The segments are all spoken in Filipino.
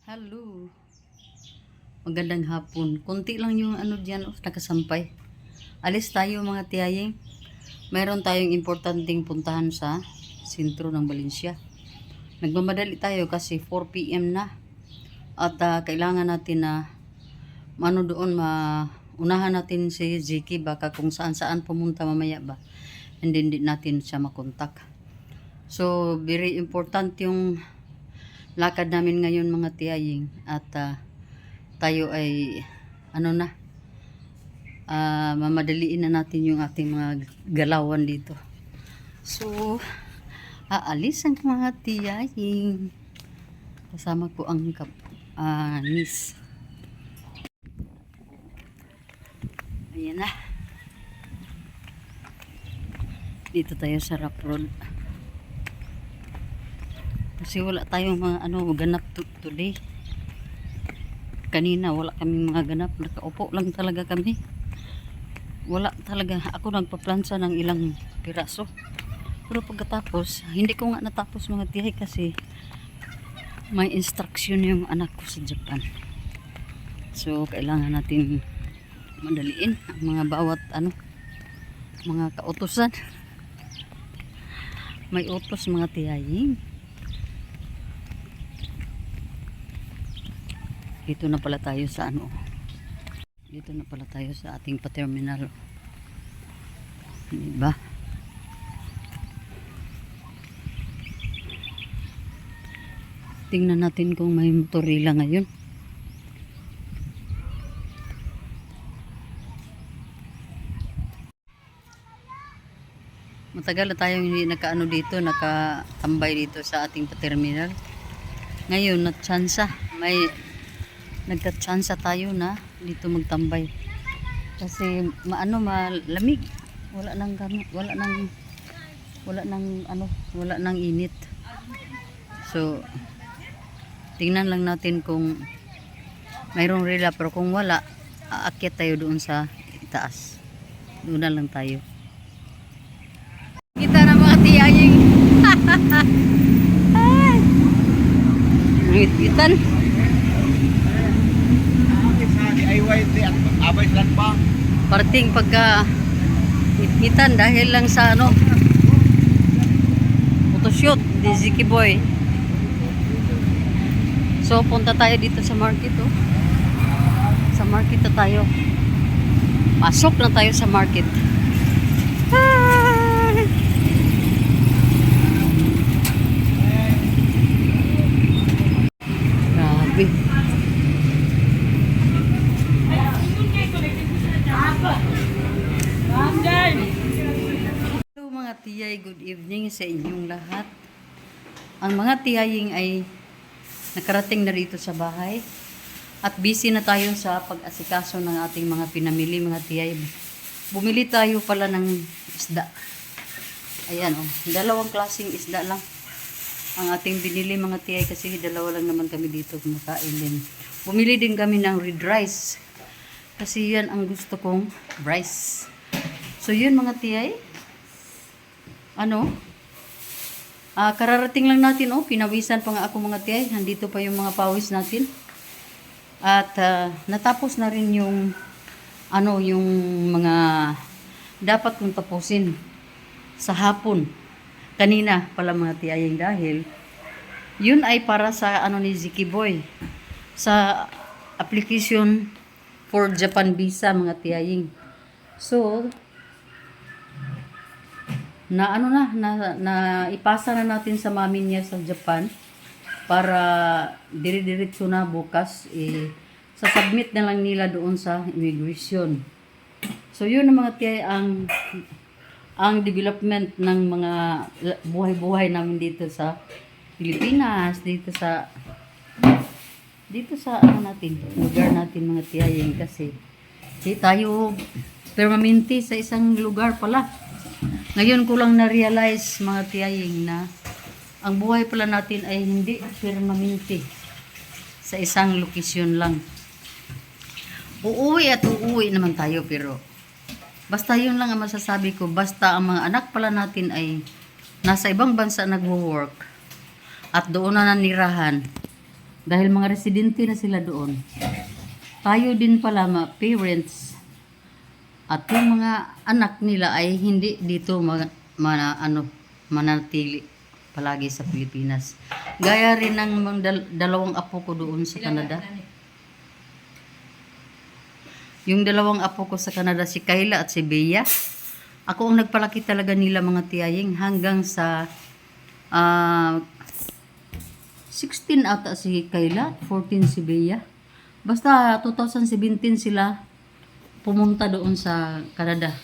Hello. Magandang hapon. Konti lang yung ano diyan, nakasampay. Alis tayo mga tiyayeng. Mayroon tayong importanteng puntahan sa sentro ng Valencia. Nagmamadali tayo kasi 4 PM na. At kailangan natin na doon unahan natin si Ziki baka kung saan-saan pumunta mamaya ba. Hindi natin siya makontak. So, very important yung lakad namin ngayon mga tiyaying at tayo ay mamadaliin na natin yung ating mga galawan dito. So, aalis ang mga tiyaying. Kasama ko ang niece. Ayan na. Dito tayo sa Rock Road. Kasi wala tayong mga ganap today. Kanina wala kaming mga ganap. Nakaupo lang talaga kami. Wala talaga. Ako nagpaplansa ng ilang piraso. Pero pagkatapos, hindi ko nga natapos mga tihay kasi may instruction yung anak ko sa Japan. So, kailangan natin madaliin ang mga bawat mga kautusan. May utos mga tiyaying. Dito na pala tayo sa Dito na pala tayo sa ating pa-terminal. Diba? Tingnan natin kung may motorila ngayon. Matagal na tayong hindi nakatambay dito sa ating pa-terminal. Ngayon, nagkatsansa tayo na dito magtambay kasi malamig, wala nang init. So tingnan lang natin kung mayroong rila, pero kung wala, aakyat tayo doon sa itaas. Doon na lang tayo. Kita na mga tiyaying. Ngit-ngitan. Parting pagka itkitan dahil lang sa photoshoot di Ziki Boy. So punta tayo dito sa market Sa market na tayo. Pasok na tayo sa market. Grabe. Hello mga tiyay, good evening sa inyong lahat. Ang mga tiyaying ay nakarating na rito sa bahay at busy na tayo sa pag-asikaso ng ating mga pinamili mga tiyay. Bumili tayo pala ng isda. Ayan dalawang klaseng isda lang ang ating binili mga tiyay kasi dalawa lang naman kami dito kumakain din. Bumili din kami ng red rice kasi yan ang gusto kong rice. So yun mga tiyay. Kararating lang natin pinawisan pa nga ako mga tiyay. Nandito pa yung mga pawis natin. At natapos na rin yung yung mga dapat kong tapusin sa hapon. Kanina pala mga tiyaying dahil yun ay para sa ni Ziki Boy. Sa application for Japan visa mga tiyaying. So na ipasa na natin sa mami niya sa Japan para dire-diretso na bukas sasubmit na lang nila doon sa immigration. So yun ang mga tiyay ang development ng mga buhay-buhay namin dito sa Pilipinas, dito sa lugar natin mga tiyaying kasi tayo permanente sa isang lugar pala. Ngayon ko lang na-realize mga tiyaying na ang buhay pala natin ay hindi permanente sa isang lokasyon lang. Uuwi naman tayo pero basta yun lang ang masasabi ko, basta ang mga anak pala natin ay nasa ibang bansa nagwo-work at doon na nanirahan, Dahil mga residente na sila doon. Tayo din pala mga parents at yung mga anak nila ay hindi dito manatili palagi sa Pilipinas. Gaya rin ng mga dalawang apo ko doon sa Canada. Yung dalawang apo ko sa Canada, si Kayla at si Bea. Ako ang nagpalaki talaga nila mga tiyaying hanggang sa 16 ata si Kayla, 14 si Bea. Basta 2017 sila pumunta doon sa Canada.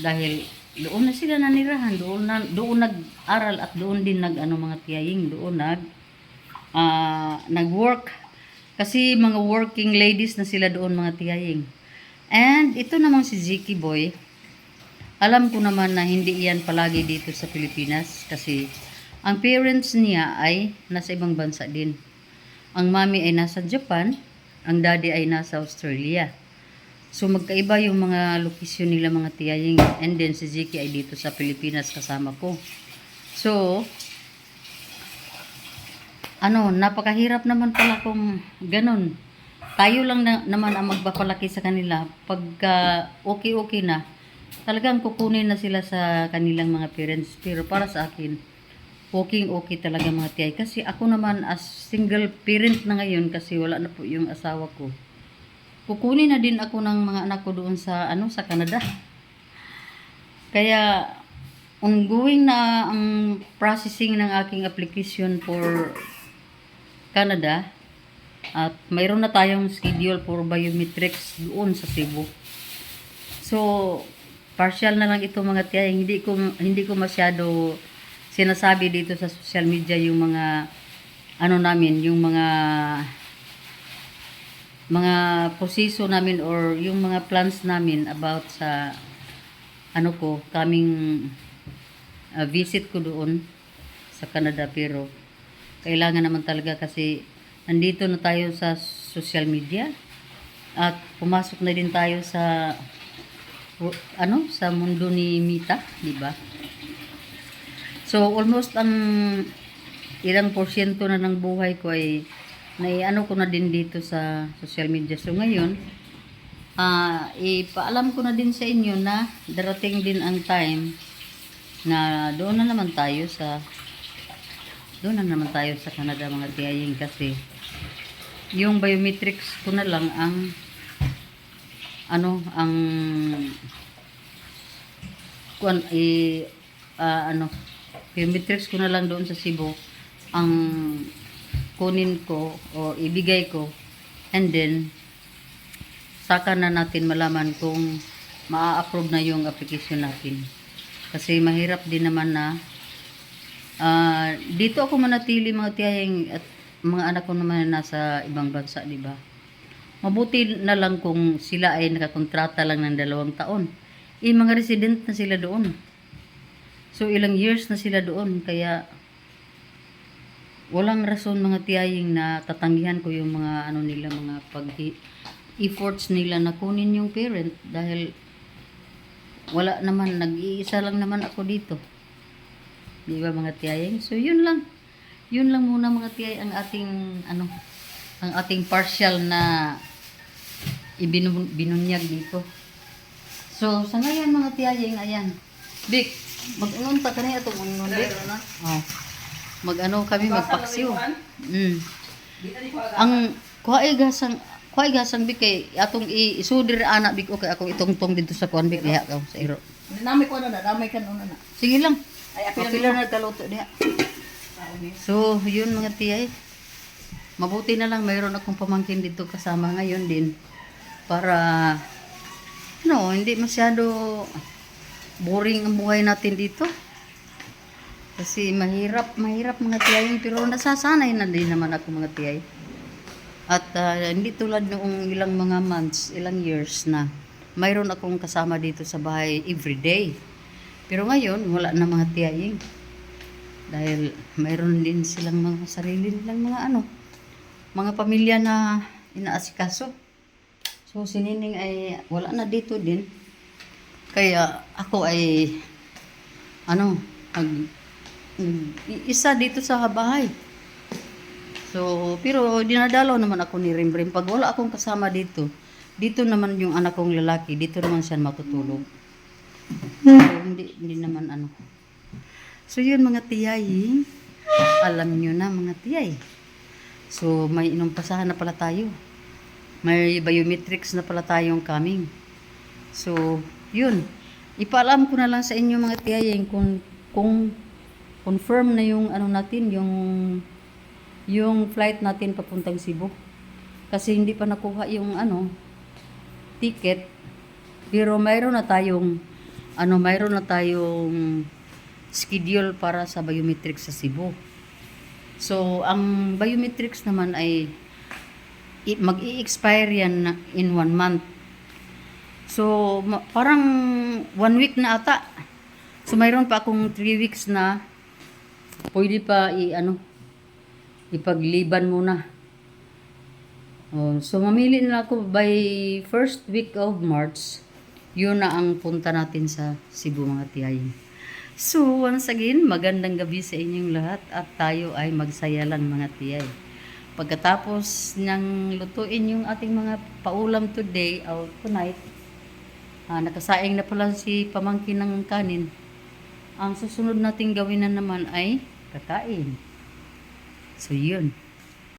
Dahil doon na sila nanirahan, doon nag-aral at doon din mga tiyaying, doon nag-work. Kasi mga working ladies na sila doon mga tiyaying. And ito namang si Ziki Boy, alam ko naman na hindi yan palagi dito sa Pilipinas kasi ang parents niya ay nasa ibang bansa din. Ang mami ay nasa Japan, ang daddy ay nasa Australia. So magkaiba yung mga lokasyon nila mga tiyaying, and then si Ziki ay dito sa Pilipinas kasama ko. So napakahirap naman pala kung ganun. Tayo lang naman ang magpapalaki sa kanila. Pagka okay na, talagang kukunin na sila sa kanilang mga parents. Pero para sa akin, okay talaga mga tiyay. Kasi ako naman as single parent na ngayon kasi wala na po yung asawa ko. Kukunin na din ako ng mga anak ko doon sa sa Canada. Kaya ongoing na ang processing ng aking application for Canada. At mayroon na tayong schedule for biometrics doon sa Cebu. So, partial na lang ito mga tiyay. Hindi ko masyado sinasabi dito sa social media yung mga namin, yung mga proseso namin or yung mga plans namin about sa coming visit ko doon sa Canada. Pero kailangan naman talaga kasi nandito na tayo sa social media at pumasok na din tayo sa sa mundo ni Mita, di ba? So almost ang ilang porsyento na ng buhay ko ay ko na din dito sa social media. So ngayon, ipaalam ko na din sa inyo na darating din ang time na doon na naman tayo sa Canada mga tiyaying kasi yung biometrics ko na lang ang biometrics ko na lang doon sa Cebu ang kunin ko o ibigay ko, and then saka na natin malaman kung maa-approve na yung application natin. Kasi mahirap din naman na dito ako manatili mga tiyaying at mga anak ko naman nasa ibang bansa, di ba? Mabuti na lang kung sila ay nakakontrata lang ng 2 taon. Mga resident na sila doon. So ilang years na sila doon, kaya walang rason mga tiyaying na tatanggihan ko yung mga nila, mga efforts nila na kunin yung parent dahil wala naman, nag-iisa lang naman ako dito. Di ba mga tiyaying? So yun lang muna mga tiyay ang ating partial na binunyag dito. So sa ngayon mga tiyaying, ayan Bik, mag-unta ka niya itong unon Bik. Kami magpaksiw. Ang kuhay gasang Bik kay atong isudir anak Bik, okay akong itongtong dito sa kuan Bik diha ka sa iro. Namay ko na, namay kan una na. Sige lang. Ay apila na kaluto diha. So, yun mga tiyay. Mabuti na lang mayroon akong pamangkin dito kasama ngayon din. Para, hindi masyado boring ang buhay natin dito. Kasi mahirap mga tiyay. Pero nasasanay na din naman ako mga tiyay. At hindi tulad noong ilang mga months, ilang years na mayroon akong kasama dito sa bahay everyday. Pero ngayon, wala na mga tiyay. Dahil mayroon din silang mga sarili nilang mga pamilya na inaasikaso. So si Nining ay wala na dito din. Kaya ako ay isa dito sa bahay. So, pero dinadalaw naman ako ni Rimbrim. Pag wala akong kasama dito, dito naman yung anak kong lalaki, dito naman siya matutulog. So, hindi naman ano. So, yun mga tiyay. Alam nyo na mga tiyay. So, may inumpasahan na pala tayo. May biometrics na pala tayong coming. So, yun. Ipaalam ko na lang sa inyo mga tiyay kung confirm na yung ano natin, yung flight natin papuntang Cebu. Kasi hindi pa nakuha yung ano, ticket. Pero mayroon na tayong schedule para sa biometrics sa Cebu. So, ang biometrics naman ay mag-i-expire yan in 1 month. So, parang 1 week na ata. So, mayroon pa akong 3 weeks na pwede pa ipagliban muna. Oh, so, mamili na ako by first week of March. Yun na ang punta natin sa Cebu mga tiyay. So, once again, magandang gabi sa inyong lahat at tayo ay magsaya lang mga tiyay. Pagkatapos ng lutuin yung ating mga paulam today or tonight, nakasaing na pala si pamangkin ng kanin. Ang susunod nating gawin na naman ay kakain. So, yun.